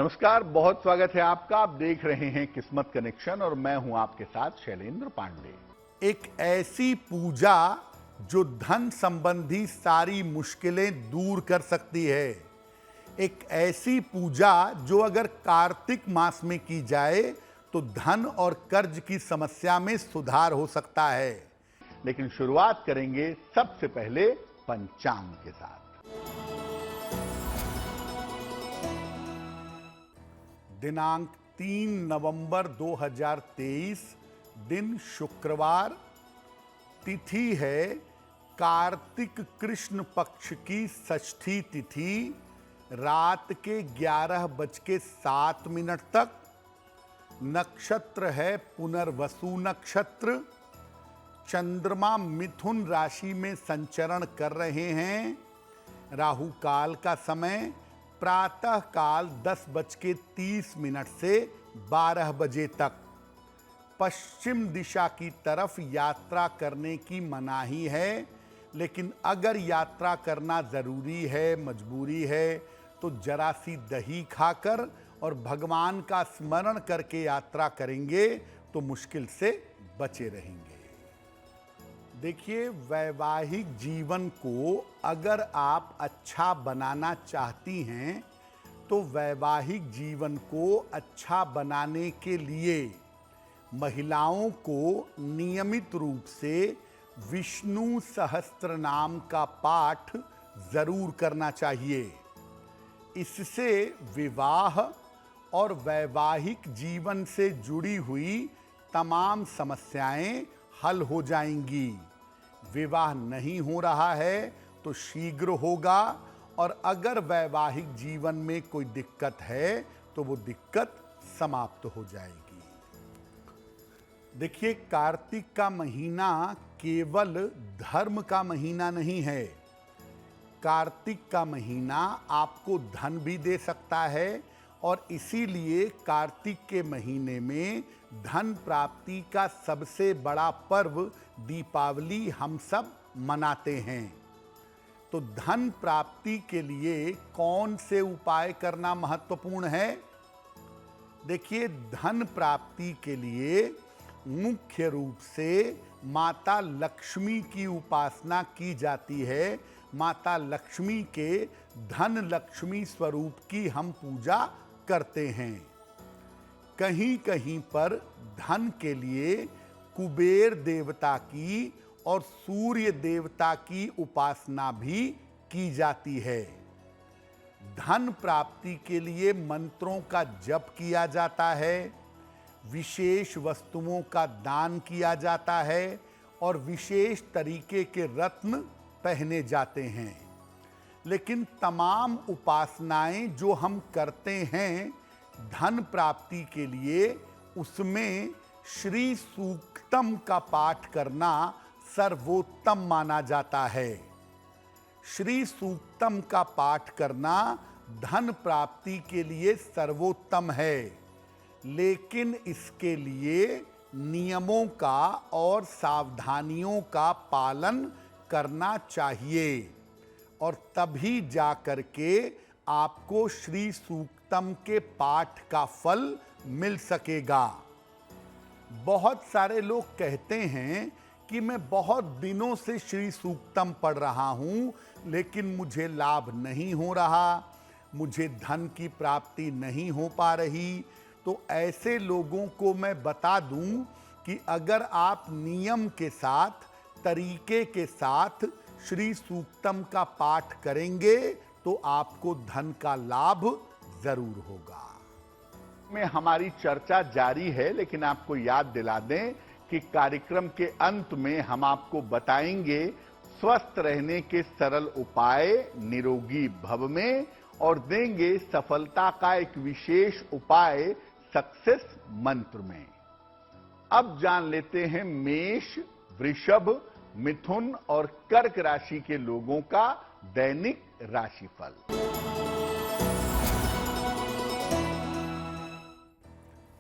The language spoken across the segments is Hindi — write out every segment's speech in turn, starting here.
नमस्कार, बहुत स्वागत है आपका। आप देख रहे हैं किस्मत कनेक्शन और मैं हूं आपके साथ शैलेंद्र पांडे। एक ऐसी पूजा जो धन संबंधी सारी मुश्किलें दूर कर सकती है। एक ऐसी पूजा जो अगर कार्तिक मास में की जाए तो धन और कर्ज की समस्या में सुधार हो सकता है। लेकिन शुरुआत करेंगे सबसे पहले पंचांग के साथ। दिनांक 3 नवंबर 2023, दिन शुक्रवार, तिथि है कार्तिक कृष्ण पक्ष की षष्ठी तिथि, रात के 11:07 तक। नक्षत्र है पुनर्वसु नक्षत्र। चंद्रमा मिथुन राशि में संचरण कर रहे हैं। राहु काल का समय प्रातः काल 10:30 से 12 बजे तक। पश्चिम दिशा की तरफ यात्रा करने की मनाही है, लेकिन अगर यात्रा करना जरूरी है, मजबूरी है, तो जरा सी दही खाकर और भगवान का स्मरण करके यात्रा करेंगे तो मुश्किल से बचे रहेंगे। देखिए, वैवाहिक जीवन को अगर आप अच्छा बनाना चाहती हैं तो वैवाहिक जीवन को अच्छा बनाने के लिए महिलाओं को नियमित रूप से विष्णु सहस्त्र नाम का पाठ जरूर करना चाहिए। इससे विवाह और वैवाहिक जीवन से जुड़ी हुई तमाम समस्याएं हल हो जाएंगी। विवाह नहीं हो रहा है तो शीघ्र होगा, और अगर वैवाहिक जीवन में कोई दिक्कत है तो वो दिक्कत समाप्त हो जाएगी। देखिए, कार्तिक का महीना केवल धर्म का महीना नहीं है। कार्तिक का महीना आपको धन भी दे सकता है, और इसीलिए कार्तिक के महीने में धन प्राप्ति का सबसे बड़ा पर्व दीपावली हम सब मनाते हैं। तो धन प्राप्ति के लिए कौन से उपाय करना महत्वपूर्ण है? देखिए, धन प्राप्ति के लिए मुख्य रूप से माता लक्ष्मी की उपासना की जाती है। माता लक्ष्मी के धन लक्ष्मी स्वरूप की हम पूजा करते हैं। कहीं कहीं पर धन के लिए कुबेर देवता की और सूर्य देवता की उपासना भी की जाती है। धन प्राप्ति के लिए मंत्रों का जप किया जाता है, विशेष वस्तुओं का दान किया जाता है, और विशेष तरीके के रत्न पहने जाते हैं। लेकिन तमाम उपासनाएं जो हम करते हैं धन प्राप्ति के लिए, उसमें श्री सूक्तम का पाठ करना सर्वोत्तम माना जाता है। श्री सूक्तम का पाठ करना धन प्राप्ति के लिए सर्वोत्तम है, लेकिन इसके लिए नियमों का और सावधानियों का पालन करना चाहिए, और तभी जाकर के आपको श्री सूक्तम के पाठ का फल मिल सकेगा। बहुत सारे लोग कहते हैं कि मैं बहुत दिनों से श्री सूक्तम पढ़ रहा हूं, लेकिन मुझे लाभ नहीं हो रहा, मुझे धन की प्राप्ति नहीं हो पा रही। तो ऐसे लोगों को मैं बता दूं कि अगर आप नियम के साथ, तरीके के साथ श्री सूक्तम का पाठ करेंगे तो आपको धन का लाभ जरूर होगा। में हमारी चर्चा जारी है, लेकिन आपको याद दिला दें कि कार्यक्रम के अंत में हम आपको बताएंगे स्वस्थ रहने के सरल उपाय निरोगी भव में, और देंगे सफलता का एक विशेष उपाय सक्सेस मंत्र में। अब जान लेते हैं मेष, वृषभ, मिथुन और कर्क राशि के लोगों का दैनिक राशिफल।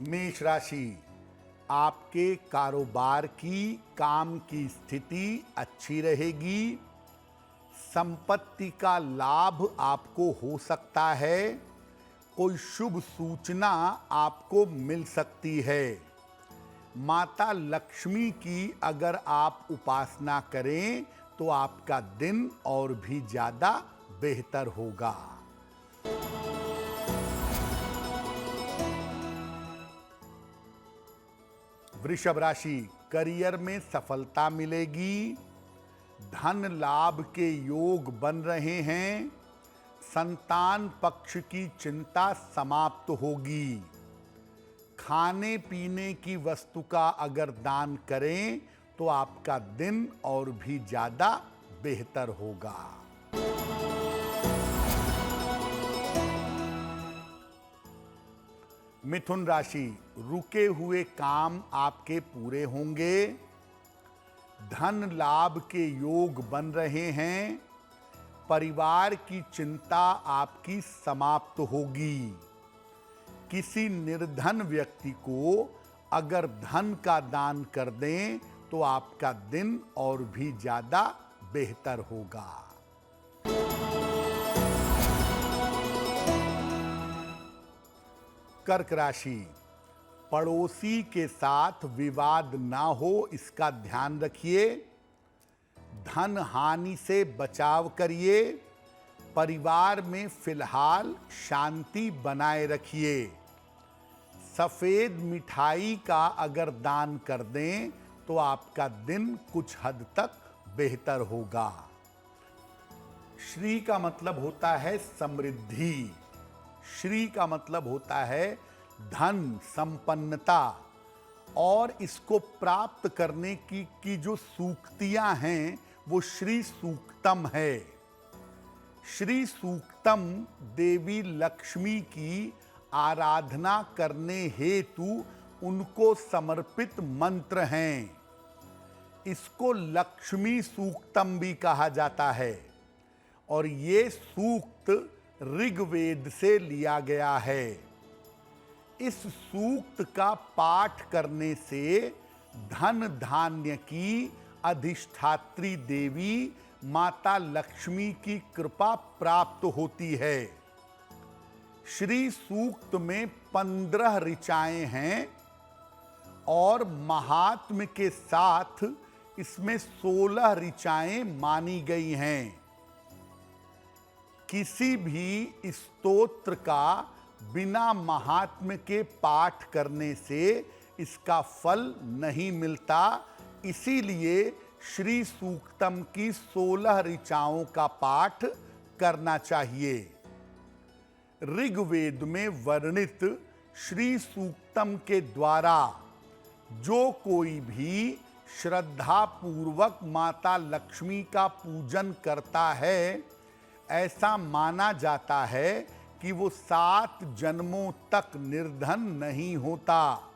मेष राशि, आपके कारोबार की, काम की स्थिति अच्छी रहेगी। संपत्ति का लाभ आपको हो सकता है। कोई शुभ सूचना आपको मिल सकती है। माता लक्ष्मी की अगर आप उपासना करें तो आपका दिन और भी ज्यादा बेहतर होगा। वृषभ राशि, करियर में सफलता मिलेगी, धन लाभ के योग बन रहे हैं, संतान पक्ष की चिंता समाप्त होगी। खाने पीने की वस्तु का अगर दान करें तो आपका दिन और भी ज्यादा बेहतर होगा। मिथुन राशि, रुके हुए काम आपके पूरे होंगे, धन लाभ के योग बन रहे हैं, परिवार की चिंता आपकी समाप्त होगी। किसी निर्धन व्यक्ति को अगर धन का दान कर दें तो आपका दिन और भी ज्यादा बेहतर होगा। कर्क राशि, पड़ोसी के साथ विवाद ना हो इसका ध्यान रखिए, धन हानि से बचाव करिए, परिवार में फिलहाल शांति बनाए रखिए। सफेद मिठाई का अगर दान कर दें तो आपका दिन कुछ हद तक बेहतर होगा। श्री का मतलब होता है समृद्धि, श्री का मतलब होता है धन, संपन्नता, और इसको प्राप्त करने की जो सूक्तियां हैं वो श्री सूक्तम है। श्री सूक्तम देवी लक्ष्मी की आराधना करने हेतु उनको समर्पित मंत्र हैं। इसको लक्ष्मी सूक्तम भी कहा जाता है और ये सूक्त ऋग्वेद से लिया गया है। इस सूक्त का पाठ करने से धन धान्य की अधिष्ठात्री देवी माता लक्ष्मी की कृपा प्राप्त होती है। श्री सूक्त में 15 ऋचाएं हैं और महात्म्य के साथ इसमें 16 ऋचाएं मानी गई हैं। किसी भी स्तोत्र का बिना महात्म्य के पाठ करने से इसका फल नहीं मिलता, इसीलिए श्री सूक्तम की 16 ऋचाओं का पाठ करना चाहिए। ऋग्वेद में वर्णित श्री सूक्तम के द्वारा जो कोई भी श्रद्धा पूर्वक माता लक्ष्मी का पूजन करता है, ऐसा माना जाता है कि वो 7 जन्मों तक निर्धन नहीं होता।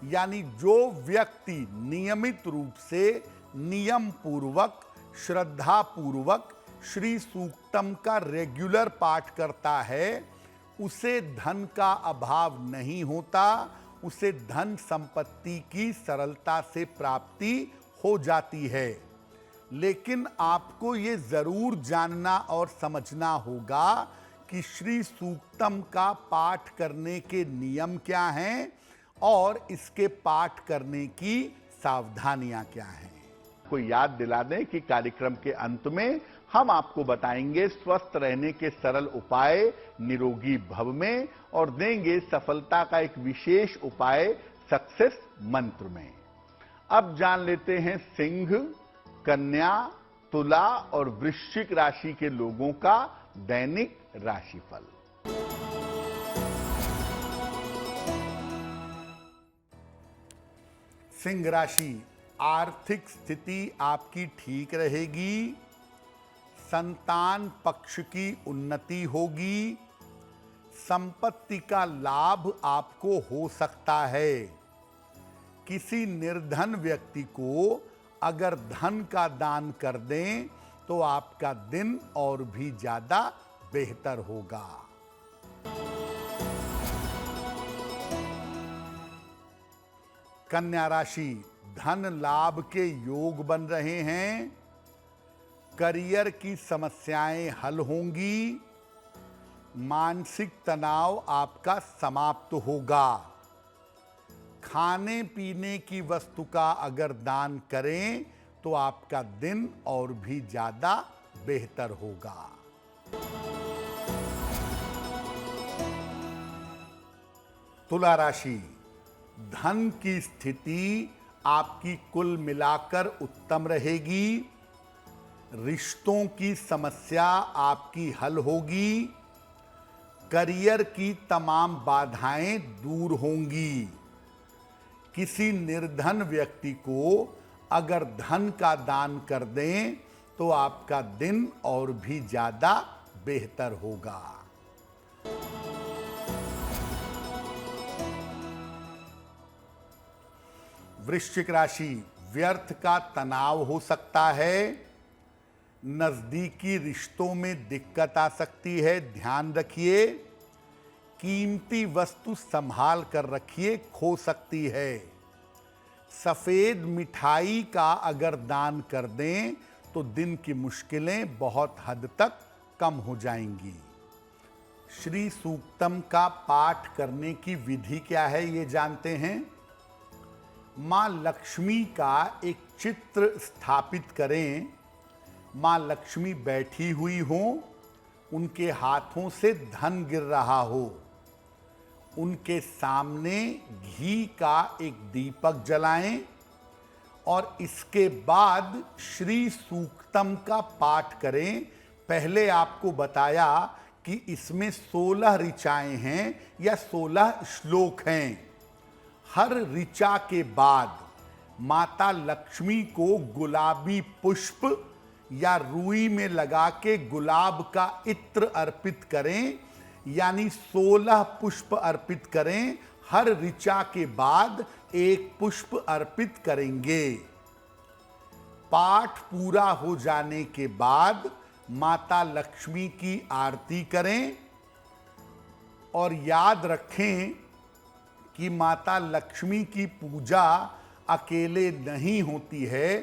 यानी जो व्यक्ति नियमित रूप से नियम पूर्वक श्रद्धा पूर्वक श्री सूक्तम का रेगुलर पाठ करता है, उसे धन का अभाव नहीं होता, उसे धन संपत्ति की सरलता से प्राप्ति हो जाती है। लेकिन आपको ये जरूर जानना और समझना होगा कि श्री सूक्तम का पाठ करने के नियम क्या हैं और इसके पाठ करने की सावधानियां क्या हैं। को याद दिला दें कि कार्यक्रम के अंत में हम आपको बताएंगे स्वस्थ रहने के सरल उपाय निरोगी भव में और देंगे सफलता का एक विशेष उपाय सक्सेस मंत्र में। अब जान लेते हैं सिंह, कन्या, तुला और वृश्चिक राशि के लोगों का दैनिक राशिफल। सिंह राशि, आर्थिक स्थिति आपकी ठीक रहेगी, संतान पक्ष की उन्नति होगी, संपत्ति का लाभ आपको हो सकता है। किसी निर्धन व्यक्ति को अगर धन का दान कर दें तो आपका दिन और भी ज्यादा बेहतर होगा। कन्या राशि, धन लाभ के योग बन रहे हैं, करियर की समस्याएं हल होंगी, मानसिक तनाव आपका समाप्त होगा। खाने पीने की वस्तु का अगर दान करें तो आपका दिन और भी ज्यादा बेहतर होगा। तुला राशि, धन की स्थिति आपकी कुल मिलाकर उत्तम रहेगी। रिश्तों की समस्या आपकी हल होगी। करियर की तमाम बाधाएं दूर होंगी। किसी निर्धन व्यक्ति को अगर धन का दान कर दें तो आपका दिन और भी ज्यादा बेहतर होगा। वृश्चिक राशि, व्यर्थ का तनाव हो सकता है। नजदीकी रिश्तों में दिक्कत आ सकती है, ध्यान रखिए। कीमती वस्तु संभाल कर रखिए, खो सकती है। सफेद मिठाई का अगर दान कर दें तो दिन की मुश्किलें बहुत हद तक कम हो जाएंगी। श्री सूक्तम का पाठ करने की विधि क्या है, ये जानते हैं। मां लक्ष्मी का एक चित्र स्थापित करें। मां लक्ष्मी बैठी हुई हो, उनके हाथों से धन गिर रहा हो। उनके सामने घी का एक दीपक जलाएं और इसके बाद श्री सूक्तम का पाठ करें। पहले आपको बताया कि इसमें 16 ऋचाएं हैं या 16 श्लोक हैं। हर ऋचा के बाद माता लक्ष्मी को गुलाबी पुष्प या रुई में लगा के गुलाब का इत्र अर्पित करें, यानी 16 पुष्प अर्पित करें। हर ऋचा के बाद एक पुष्प अर्पित करेंगे। पाठ पूरा हो जाने के बाद माता लक्ष्मी की आरती करें और याद रखें कि माता लक्ष्मी की पूजा अकेले नहीं होती है,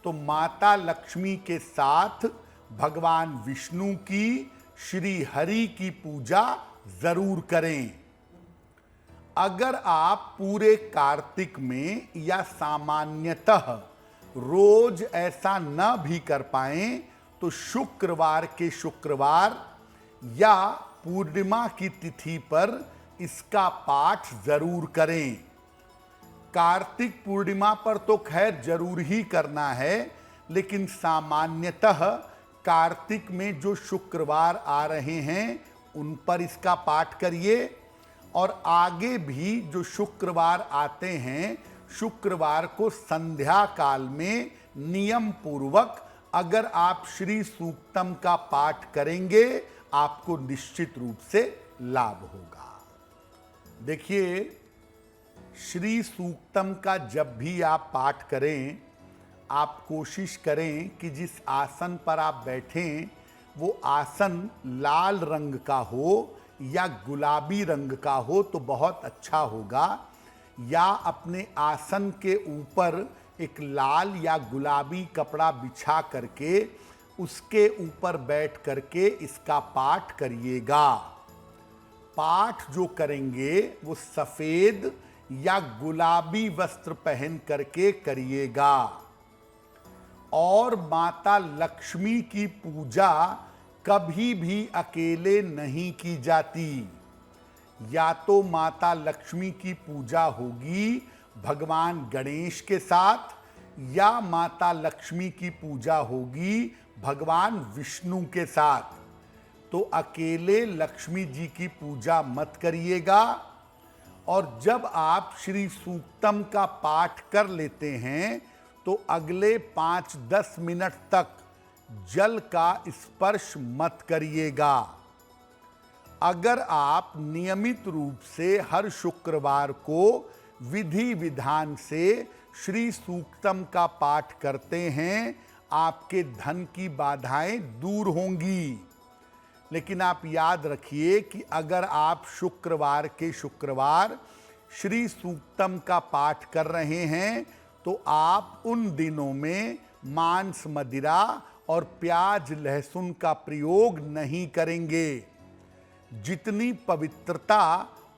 तो माता लक्ष्मी के साथ भगवान विष्णु की, श्री हरि की पूजा जरूर करें। अगर आप पूरे कार्तिक में या सामान्यतः रोज ऐसा न भी कर पाएं तो शुक्रवार के शुक्रवार या पूर्णिमा की तिथि पर इसका पाठ जरूर करें। कार्तिक पूर्णिमा पर तो खैर जरूर ही करना है, लेकिन सामान्यतः कार्तिक में जो शुक्रवार आ रहे हैं उन पर इसका पाठ करिए। और आगे भी जो शुक्रवार आते हैं, शुक्रवार को संध्या काल में नियम पूर्वक अगर आप श्री सूक्तम का पाठ करेंगे, आपको निश्चित रूप से लाभ होगा। देखिए, श्री सूक्तम का जब भी आप पाठ करें, आप कोशिश करें कि जिस आसन पर आप बैठें वो आसन लाल रंग का हो या गुलाबी रंग का हो तो बहुत अच्छा होगा। या अपने आसन के ऊपर एक लाल या गुलाबी कपड़ा बिछा करके उसके ऊपर बैठ करके इसका पाठ करिएगा। पाठ जो करेंगे वो सफेद या गुलाबी वस्त्र पहन करके करिएगा। और माता लक्ष्मी की पूजा कभी भी अकेले नहीं की जाती। या तो माता लक्ष्मी की पूजा होगी भगवान गणेश के साथ, या माता लक्ष्मी की पूजा होगी भगवान विष्णु के साथ। तो अकेले लक्ष्मी जी की पूजा मत करिएगा। और जब आप श्री सूक्तम का पाठ कर लेते हैं तो अगले 5-10 मिनट तक जल का स्पर्श मत करिएगा। अगर आप नियमित रूप से हर शुक्रवार को विधि विधान से श्री सूक्तम का पाठ करते हैं, आपके धन की बाधाएं दूर होंगी। लेकिन आप याद रखिए कि अगर आप शुक्रवार के शुक्रवार श्री सूक्तम का पाठ कर रहे हैं तो आप उन दिनों में मांस, मदिरा और प्याज लहसुन का प्रयोग नहीं करेंगे। जितनी पवित्रता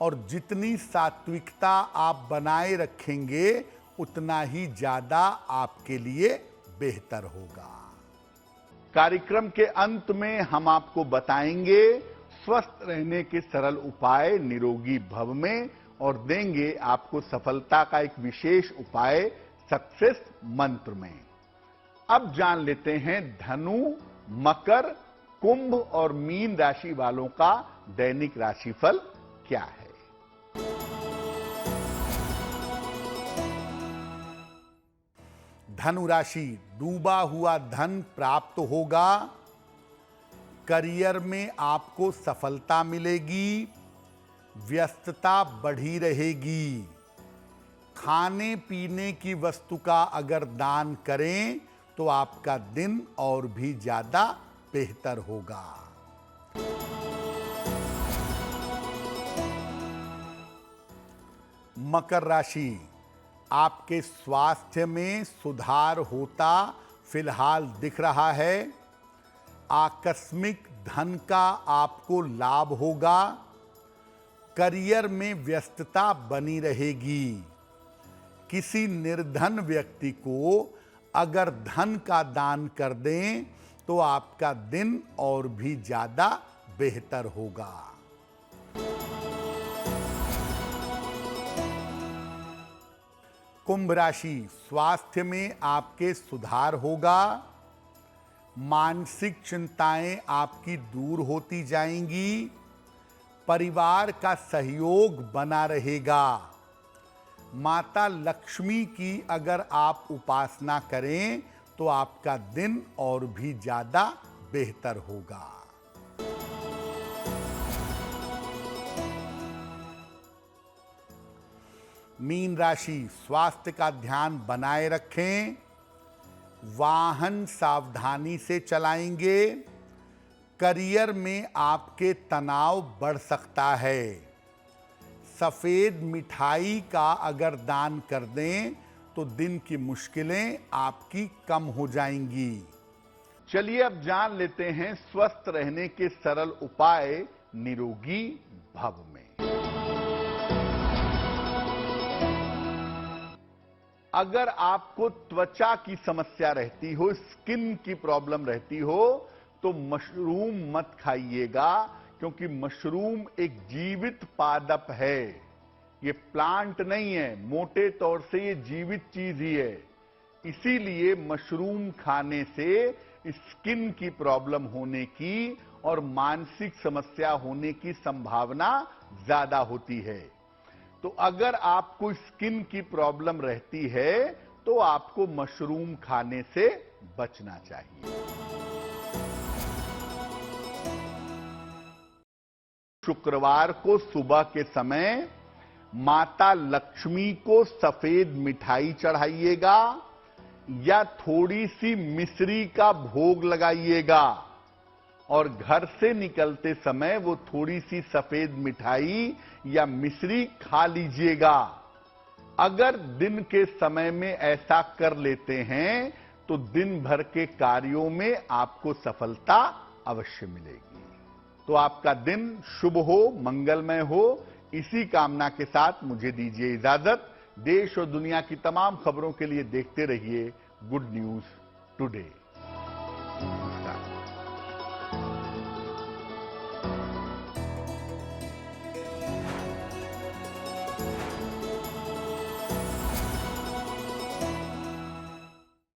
और जितनी सात्विकता आप बनाए रखेंगे उतना ही ज्यादा आपके लिए बेहतर होगा। कार्यक्रम के अंत में हम आपको बताएंगे स्वस्थ रहने के सरल उपाय निरोगी भव में और देंगे आपको सफलता का एक विशेष उपाय सक्सेस मंत्र में। अब जान लेते हैं धनु, मकर, कुंभ और मीन राशि वालों का दैनिक राशिफल क्या है। धनु राशि, डूबा हुआ धन प्राप्त होगा। करियर में आपको सफलता मिलेगी। व्यस्तता बढ़ी रहेगी। खाने पीने की वस्तु का अगर दान करें तो आपका दिन और भी ज्यादा बेहतर होगा। मकर राशि, आपके स्वास्थ्य में सुधार होता फिलहाल दिख रहा है। आकस्मिक धन का आपको लाभ होगा। करियर में व्यस्तता बनी रहेगी। किसी निर्धन व्यक्ति को अगर धन का दान कर दें तो आपका दिन और भी ज्यादा बेहतर होगा। कुंभ राशि, स्वास्थ्य में आपके सुधार होगा। मानसिक चिंताएं आपकी दूर होती जाएंगी। परिवार का सहयोग बना रहेगा। माता लक्ष्मी की अगर आप उपासना करें तो आपका दिन और भी ज्यादा बेहतर होगा। मीन राशि, स्वास्थ्य का ध्यान बनाए रखें। वाहन सावधानी से चलाएंगे। करियर में आपके तनाव बढ़ सकता है। सफेद मिठाई का अगर दान कर दें तो दिन की मुश्किलें आपकी कम हो जाएंगी। चलिए अब जान लेते हैं स्वस्थ रहने के सरल उपाय निरोगी भव में। अगर आपको त्वचा की समस्या रहती हो, स्किन की प्रॉब्लम रहती हो, तो मशरूम मत खाइएगा, क्योंकि मशरूम एक जीवित पादप है। ये प्लांट नहीं है, मोटे तौर से ये जीवित चीज ही है। इसीलिए मशरूम खाने से स्किन की प्रॉब्लम होने की और मानसिक समस्या होने की संभावना ज्यादा होती है। तो अगर आपको स्किन की प्रॉब्लम रहती है तो आपको मशरूम खाने से बचना चाहिए। शुक्रवार को सुबह के समय माता लक्ष्मी को सफेद मिठाई चढ़ाइएगा या थोड़ी सी मिश्री का भोग लगाइएगा और घर से निकलते समय वो थोड़ी सी सफेद मिठाई या मिश्री खा लीजिएगा। अगर दिन के समय में ऐसा कर लेते हैं तो दिन भर के कार्यों में आपको सफलता अवश्य मिलेगी। तो आपका दिन शुभ हो, मंगलमय हो, इसी कामना के साथ मुझे दीजिए इजाजत। देश और दुनिया की तमाम खबरों के लिए देखते रहिए गुड न्यूज टुडे। नमस्कार।